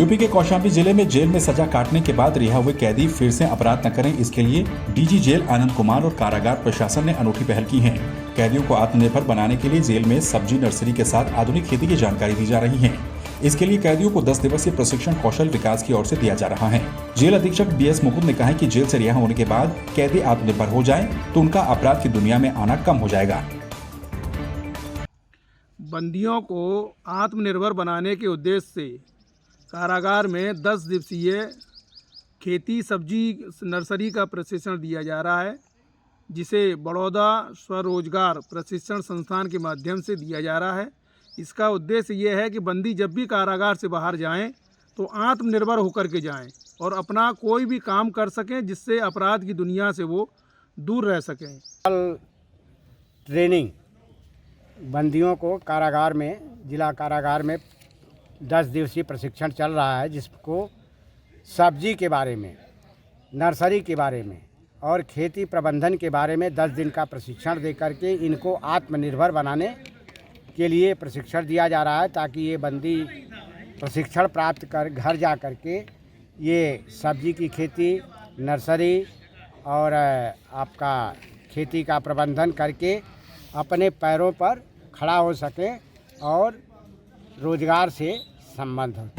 UP के कौशाम्बी जिले में जेल में सजा काटने के बाद रिहा हुए कैदी फिर से अपराध न करें, इसके लिए डीजी जेल आनंद कुमार और कारागार प्रशासन ने अनूठी पहल की है। कैदियों को आत्मनिर्भर बनाने के लिए जेल में सब्जी नर्सरी के साथ आधुनिक खेती की जानकारी दी जा रही है। इसके लिए कैदियों को 10 दिवसीय प्रशिक्षण कौशल विकास की ओर से दिया जा रहा है। जेल अधीक्षक BS मुकुंद ने कहा है कि जेल से रिहा होने के बाद कैदी आत्मनिर्भर हो जाएं तो उनका अपराध की दुनिया में आना कम हो जाएगा। बंदियों को आत्मनिर्भर बनाने के उद्देश्य से कारागार में 10 दिवसीय खेती सब्जी नर्सरी का प्रशिक्षण दिया जा रहा है, जिसे बड़ौदा स्वरोजगार प्रशिक्षण संस्थान के माध्यम से दिया जा रहा है। इसका उद्देश्य ये है कि बंदी जब भी कारागार से बाहर जाएं तो आत्मनिर्भर होकर के जाएं और अपना कोई भी काम कर सकें, जिससे अपराध की दुनिया से वो दूर रह सकें। ट्रेनिंग बंदियों को कारागार में, जिला कारागार में 10 दिवसीय प्रशिक्षण चल रहा है, जिसको सब्जी के बारे में, नर्सरी के बारे में और खेती प्रबंधन के बारे में 10 दिन का प्रशिक्षण दे करके इनको आत्मनिर्भर बनाने के लिए प्रशिक्षण दिया जा रहा है, ताकि ये बंदी प्रशिक्षण प्राप्त कर घर जा कर के ये सब्जी की खेती, नर्सरी और आपका खेती का प्रबंधन करके अपने पैरों पर खड़ा हो सकें और रोजगार से संबंध हो।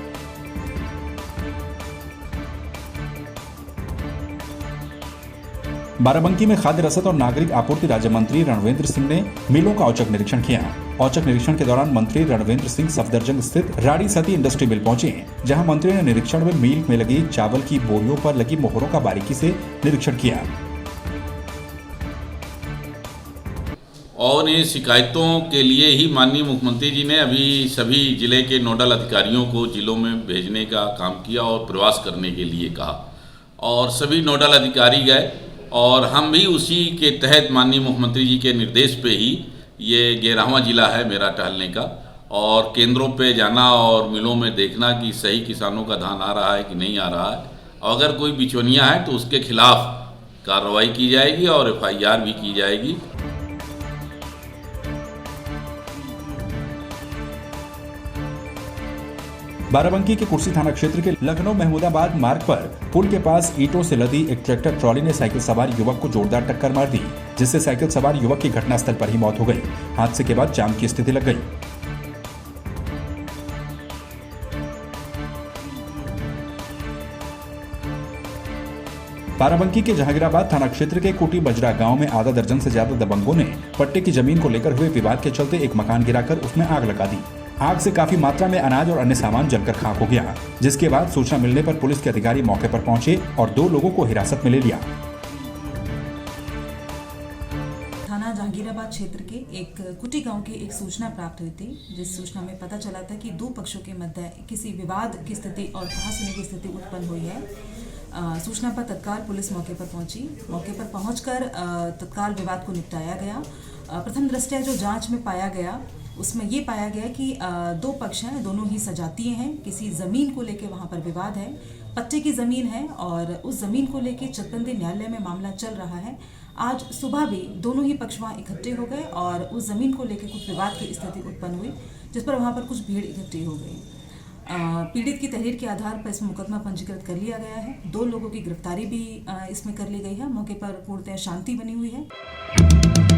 बाराबंकी में खाद्य रसद और नागरिक आपूर्ति राज्य मंत्री रणवेंद्र सिंह ने मिलों का औचक निरीक्षण किया। औचक निरीक्षण के दौरान मंत्री रणवेंद्र सिंह सफदरजंग स्थित राड़ी सती इंडस्ट्री मिल पहुंचे, जहां मंत्री ने निरीक्षण में मिल में लगी चावल की बोरियों पर लगी मोहरों का बारीकी से निरीक्षण किया। और इन शिकायतों के लिए ही माननीय मुख्यमंत्री जी ने अभी सभी जिले के नोडल अधिकारियों को जिलों में भेजने का काम किया और प्रवास करने के लिए कहा, और सभी नोडल अधिकारी गए और हम भी उसी के तहत माननीय मुख्यमंत्री जी के निर्देश पे ही, ये 11वां जिला है मेरा टहलने का, और केंद्रों पे जाना और मिलों में देखना कि सही किसानों का धान आ रहा है कि नहीं आ रहा है। अगर कोई बिचौलियाँ है तो उसके खिलाफ कार्रवाई की जाएगी और FIR भी की जाएगी। बाराबंकी के कुर्सी थाना क्षेत्र के लखनऊ महमूदाबाद मार्ग पर पुल के पास ईंटों से लदी एक ट्रैक्टर ट्रॉली ने साइकिल सवार युवक को जोरदार टक्कर मार दी, जिससे साइकिल सवार युवक की घटनास्थल पर ही मौत हो गई। हादसे के बाद जाम की स्थिति लग गई। बाराबंकी के जहांगीराबाद थाना क्षेत्र के कुटी बजरा गांव में आधा दर्जन से ज्यादा दबंगों ने पट्टे की जमीन को लेकर हुए विवाद के चलते एक मकान गिराकर उसमें आग लगा दी। आग से काफी मात्रा में अनाज और अन्य सामान जलकर खाक हो गया, जिसके बाद सूचना मिलने पर पुलिस के अधिकारी मौके पर पहुंचे और 2 लोगों को हिरासत में ले लिया। थाना जहांगीराबाद क्षेत्र के एक कुटी गांव की एक सूचना प्राप्त हुई थी, जिस सूचना में पता चला था कि 2 पक्षों के मध्य किसी विवाद की स्थिति और तहसीन की स्थिति उत्पन्न हुई है। सूचना पर तत्काल पुलिस मौके पर पहुंची। मौके पर पहुंचकर तत्काल विवाद को निपटाया गया। प्रथम दृष्टया जो जांच में पाया गया उसमें ये पाया गया कि 2 पक्ष हैं, दोनों ही सजातीय हैं। किसी ज़मीन को लेके वहाँ पर विवाद है, पट्टे की ज़मीन है और उस ज़मीन को लेके चकबंदी न्यायालय में मामला चल रहा है। आज सुबह भी दोनों ही पक्ष वहाँ इकट्ठे हो गए और उस ज़मीन को लेके कुछ विवाद की स्थिति उत्पन्न हुई, जिस पर वहाँ पर कुछ भीड़ इकट्ठी हो गई। पीड़ित की तहरीर के आधार पर इसमें मुकदमा पंजीकृत कर लिया गया है। 2 लोगों की गिरफ्तारी भी इसमें कर ली गई है। मौके पर पूर्णतः शांति बनी हुई है।